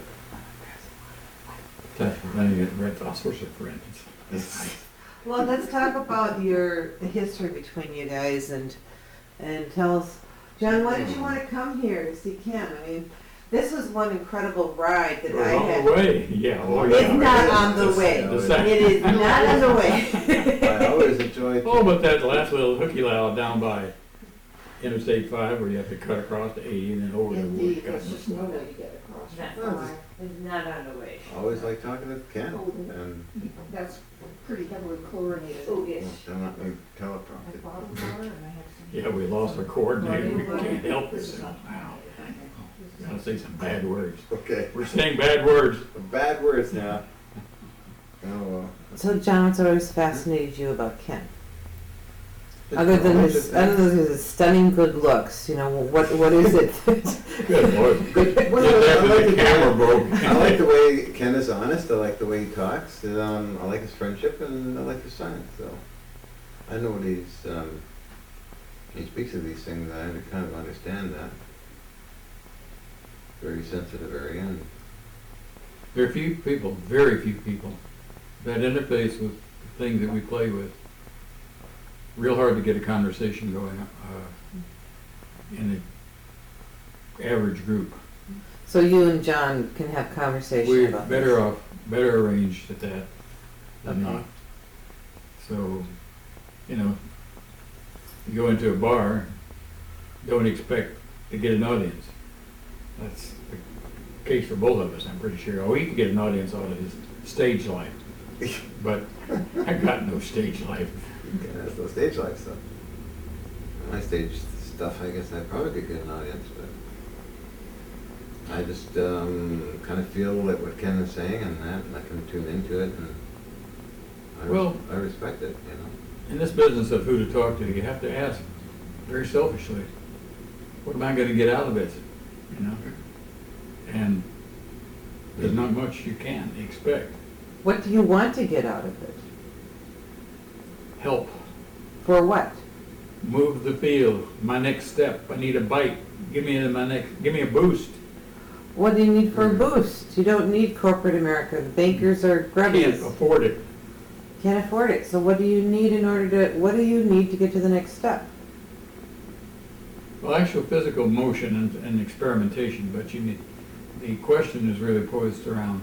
Then you get red phosphorus, for instance. Well, let's talk about your history between you guys and tell us, John, why did you want to come here to see Ken? I mean, this was one incredible ride that I On had. the way, yeah. Oh, It's yeah. not on the way. It is not on the way. I always enjoyed. Oh, but that last little hooky loud down by Interstate 5 where you have to cut across to 80 and then over the Indeed, wood. there's just no way to get across. Not Well, far. It's not on the way. Always like talking to Ken, and That's pretty heavily chlorinated. Oh, yes. don't let me I teleprompted. bottled water and I have some. Yeah, we lost our coordinator. We can't help ourselves now. Gotta say some bad words. Okay, We're saying bad words. bad words now. Oh well. So, John, what's always fascinated you about Ken? Just Other than a bunch his, of other things. than his stunning good looks, what is it? Good Lord. Well, Get I that like with the camera broke. I like the way Ken is honest. I like the way he talks. I like his friendship, and I like his science. So I know what he speaks of these things. I kind of understand that. Very sensitive area. And There are few people, very few people, that interface with the things that we play with. Real hard to get a conversation going in the average group. So you and John can have conversation We're about better arranged at that than Okay. not. So, you go into a bar, don't expect to get an audience. That's the case for both of us, I'm pretty sure. Oh, he can get an audience out of his stage life, but I got no stage life. Ken has no stage life stuff. My stage stuff, I guess I probably could get an audience, but I just kind of feel that what Ken is saying and that, and I can tune into it, and I respect it, In this business of who to talk to, you have to ask very selfishly, what am I going to get out of it? And there's not much you can expect. What do you want to get out of it? Help, For what? move the field, my next step, I need a bite, give me a boost. What do you need for a boost? You don't need corporate America. The bankers are Can't grubbies. afford it. Can't afford it. So what do you need what do you need to get to the next step? Well, actual physical motion and experimentation, but the question is really posed around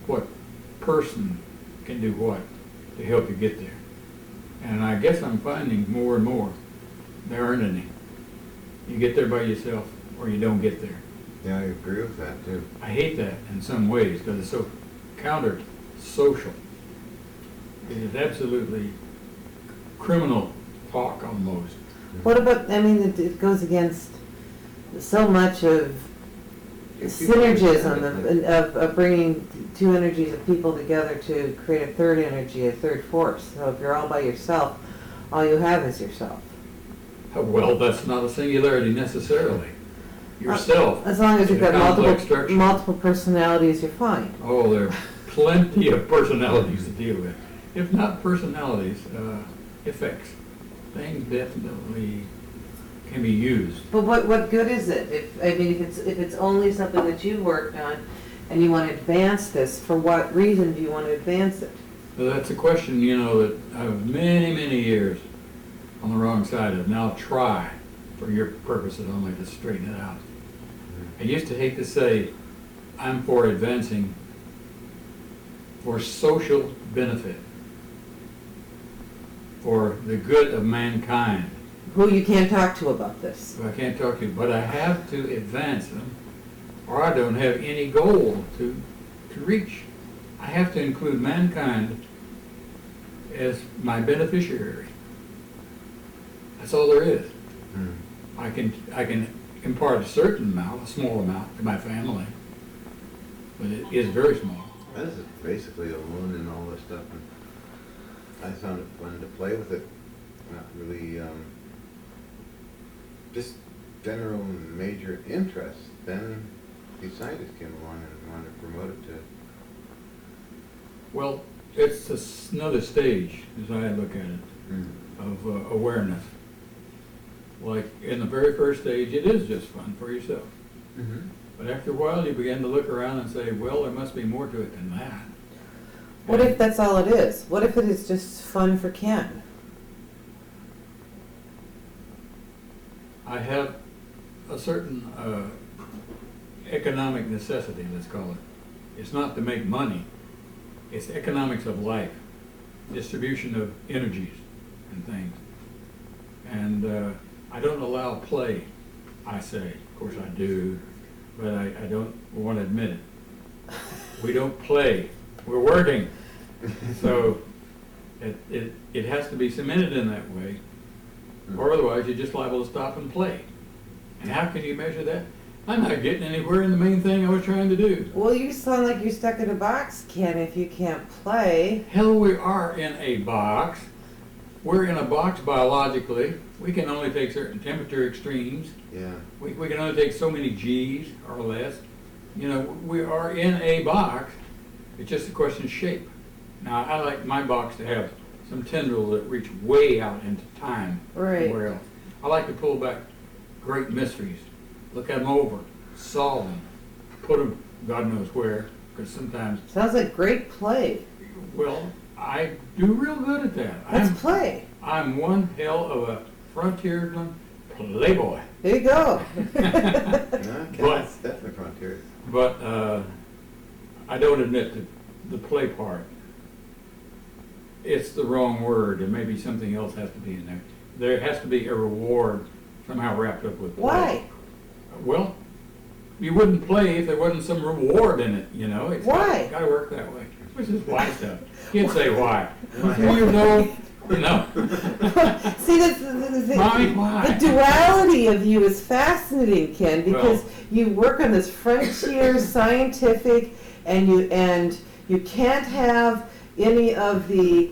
what person can do what to help you get there. And I guess I'm finding more and more there aren't any. You get there by yourself or you don't get there. Yeah, I agree with that too. I hate that in some ways because it's so counter-social. It is absolutely criminal talk almost. What about, I mean, it goes against so much of If people synergism understand it, of bringing two energies of people together to create a third energy, a third force. So if you're all by yourself, all you have is yourself. Well, that's not a singularity necessarily. Yourself. As long as you've is a got complex structure. multiple personalities, you're fine. Oh, there are plenty of personalities to deal with. If not personalities, effects. Things definitely can be used. But what good is it? If it's only something that you've worked on and you want to advance this, for what reason do you want to advance it? So that's a question, that I've many years on the wrong side of. Now try, for your purposes only, to straighten it out. I used to hate to say, I'm for advancing for social benefit, for the good of mankind. Who you can't talk to about this. So I can't talk to you, but I have to advance them, or I don't have any goal to reach. I have to include mankind as my beneficiary. That's all there is. I can impart a certain amount, a small amount, to my family, but it is very small. I was basically alone in all this stuff, and I found it fun to play with it. Not really, just general major interest. Then these scientists came along and wanted to promote it to. Well, it's another stage, as I look at it, of awareness. Like in the very first stage, it is just fun for yourself. Mm-hmm. But after a while, you begin to look around and say, well, there must be more to it than that. What if that's all it is? What if it is just fun for Ken? I have a certain economic necessity, let's call it. It's not to make money. It's economics of life, distribution of energies and things. And I don't allow play, I say. Of course I do, but I don't want to admit it. We don't play. We're working. So it has to be cemented in that way, or otherwise you're just liable to stop and play. And how can you measure that? I'm not getting anywhere in the main thing I was trying to do. Well, you sound like you're stuck in a box, Ken, if you can't play. Hell, we are in a box. We're in a box biologically. We can only take certain temperature extremes. Yeah. We can only take so many G's or less. We are in a box. It's just a question of shape. Now, I like my box to have some tendrils that reach way out into time. Right. Somewhere else. I like to pull back great mysteries, look at them over, solve them, put them God knows where, because sometimes, Sounds like great play. well, I do real good at that. Let's play. I'm one hell of a frontiersman playboy. There you go. No, But- it's definitely frontier. But I don't admit the play part. It's the wrong word, and maybe something else has to be in there. There has to be a reward somehow wrapped up with play. Why? Well, you wouldn't play if there wasn't some reward in it, It's Why? Got to work that way. Which is why stuff. You'd say why. You know. See, the Mommy, why? duality of you is fascinating, Ken, because Well- you work on this frontier scientific, and you can't have any of the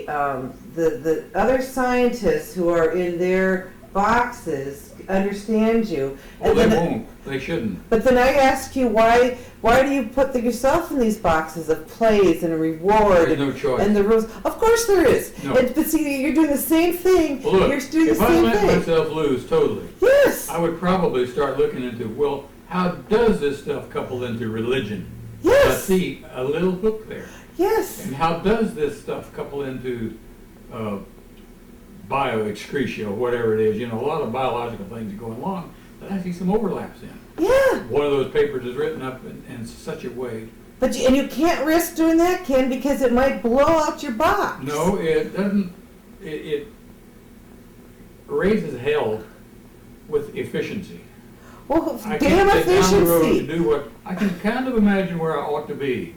other scientists who are in their boxes understand you. Well, And they then- won't. They shouldn't. But then I ask you, why do you put yourself in these boxes of plays and a reward There's no choice. and the rules? Of course there is. No. But see, you're doing the same thing. Well, look, You're doing the if I same let thing. myself loose totally, Yes. I would probably start looking into, well, how does this stuff couple into religion? I Yes. see a little hook there. Yes. And how does this stuff couple into bioexcretia, or whatever it is? You know, a lot of biological things are going along that I see some overlaps in. Yeah. One of those papers is written up in such a way. But you can't risk doing that, Ken, because it might blow out your box. No, it doesn't. It raises hell with efficiency. Well, I damn can't get down the road to efficiency. do what I can kind of imagine where I ought to be,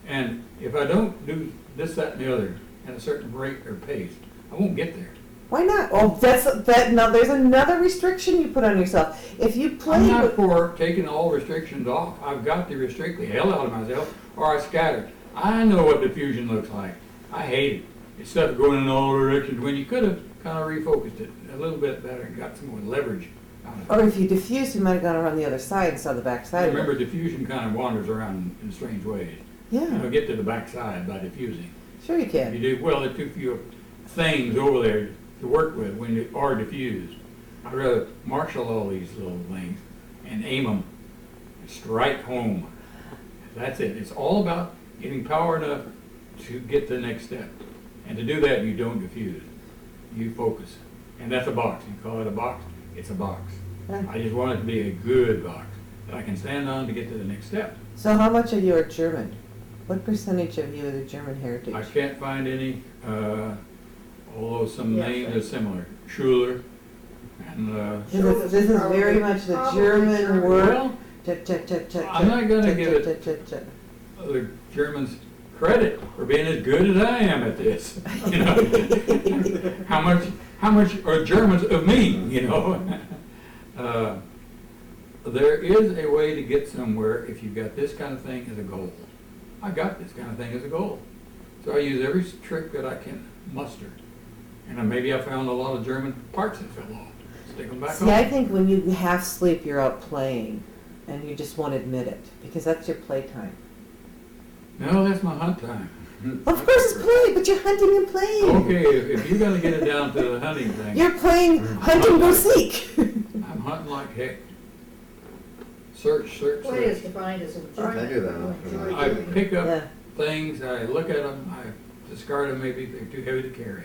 and if I don't do this, that, and the other at a certain rate or pace, I won't get there. Why not? Oh, that. Now, there's another restriction you put on yourself. If you play I'm not with, for taking all restrictions off. I've got to restrict the hell out of myself, or I scatter. I know what diffusion looks like. I hate it. It's stuff going in all directions when you could have kind of refocused it a little bit better and got some more leverage out of it. or if you diffused, you might have gone around the other side and saw the back I side. of it. remember diffusion kind of wanders around in strange ways. You Yeah, know, get to the back side by diffusing. sure you You can. do, well, there are too few things over there to work with when you are diffused. I'd rather marshal all these little things and aim them and strike home. That's it. It's all about getting power enough to get to the next step. And to do that, you don't diffuse. You focus. And that's a box. You call it a box, it's a box. Yeah. I just want it to be a good box that I can stand on to get to the next step. So how much of you are German? What percentage of you are the German heritage? I can't find any, although some Yeah, names right. are similar. Schuler and, This is very much the German word. well, I'm not gonna give it- the Germans credit for being as good as I am at this. You know, how much are Germans of me? You know, there is a way to get somewhere if you've got this kind of thing as a goal. I got this kind of thing as a goal, so I use every trick that I can muster. And then maybe I found a lot of German parts that fell off. Stick them back See, I on. think when you half sleep, you're out playing, and you just won't admit it, because that's your playtime. No, that's my hunt time. Of course it's play, but you're hunting and playing. Okay, if you're gonna get it down to the hunting thing, You're playing hunt and go seek. I'm hunting like heck. Search. Play is defined as enjoyment. I do that. You enjoy I doing it. pick up Yeah. things, I look at them, I discard them, maybe they're too heavy to carry.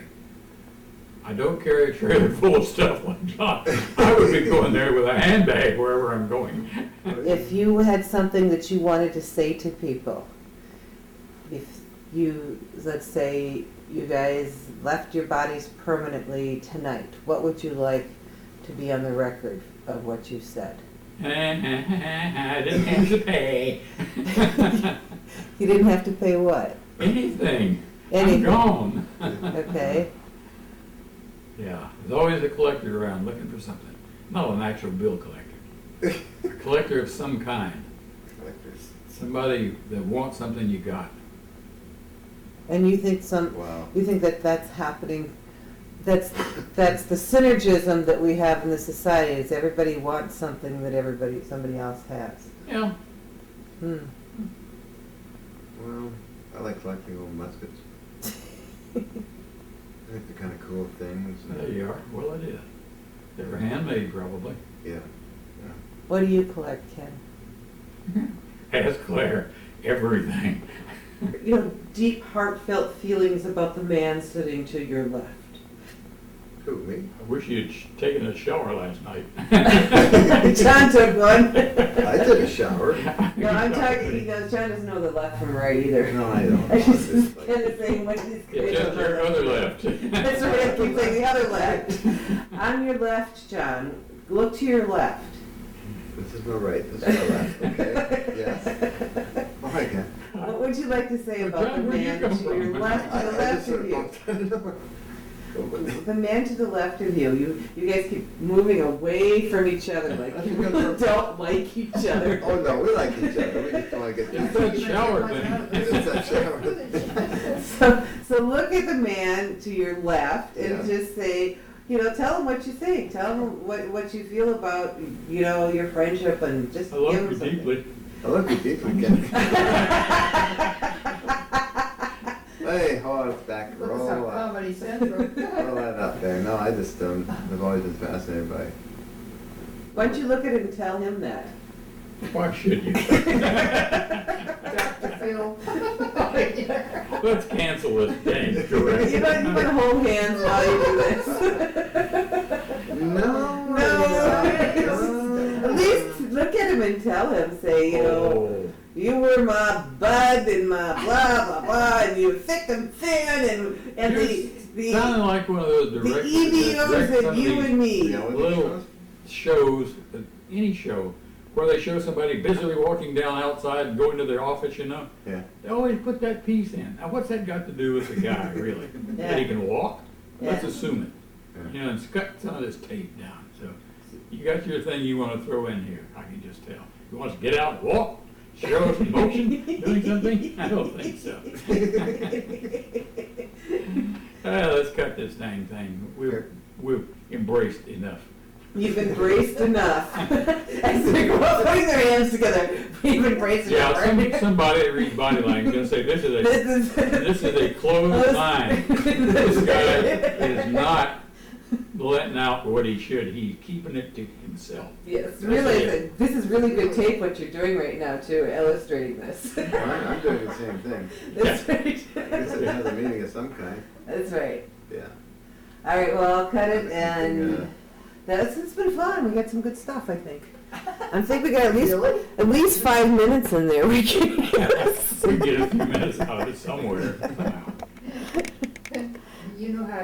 I don't carry a trailer full of stuff like John. I would be going there with a handbag wherever I'm going. If you had something that you wanted to say to people, if you, let's say, you guys left your bodies permanently tonight, what would you like to be on the record of what you said? I didn't have to pay. You didn't have to pay what? Anything. Anything. I'm gone. Okay. Yeah, there's always a collector around looking for something. Not an actual bill collector. A collector of some kind. Collectors. Somebody that wants something you got. And you think Wow. you think that that's happening, that's the synergism that we have in the society, is everybody wants something that somebody else has. Yeah. Hmm. Well, I like collecting old muskets. I think they're kind of cool things. There you are. Well, it is. They were handmade, probably. Yeah. What do you collect, Ken? Ask Claire. Everything. You know, deep, heartfelt feelings about the man sitting to your left. Who, me? I wish you'd taken a shower last night. John took one. I took a shower. No, I'm talking, he goes, John doesn't know the left from right either. No, I don't. I just It's like- kind of saying what he's. It's just your other left. That's right, I keep saying the other left. On your left, John, look to your left. This is my right, this is my left, okay? Yes? Oh, I can. What would you like to say about the John, where'd you man come to your from? left, to the left of you? The man to the left of you, you guys keep moving away from each other like you really don't like each other. Oh, no, we like each other, we just want to get. It's that shower thing. It's that shower. So look at the man to your left and Yeah. just say, tell him what you think. Tell him what you feel about, your friendship, and just I give love him you something. deeply. I love you deeply, Ken. Hey, hold on, it's back, Looks roll like up. Comedy Central. Roll that up there. No, I just, I've always been fascinated by. Why don't you look at it and tell him that? Why should you? Dr. Phil. Let's cancel this thing. You want to hold hands while you do this. No. At least look at him and tell him, say, you know, you were my bud and my blah, blah, blah, and you're thick and thin, and the Sounding like one of those direct, EVOs and you and me. little shows, any show, where they show somebody busily walking down outside and going to their office, you know? Yeah. They always put that piece in. Now, what's that got to do with the guy, really? That he can walk? Let's assume it. Yeah. You know, and cut some of this tape down. So, you got your thing you want to throw in here, I can just tell. You want us to get out and walk? Show us in motion? Doing something? I don't think so. Let's cut this dang thing. We've embraced enough. You've embraced enough. As they're putting their hands together, we've embraced enough. Yeah, somebody that reads body language is going to say, this is a closed mind. This guy is not letting out what he should. He's keeping it to himself. Yes, really, this is really good tape what you're doing right now, too, illustrating this. I'm doing the same thing. That's right. It's another meeting of some kind. That's right. Yeah. All right, well, I'll cut it, and it's been fun. We got some good stuff, I think. I think we got at least 5 minutes in there. We can We get a few minutes out of it somewhere. You know how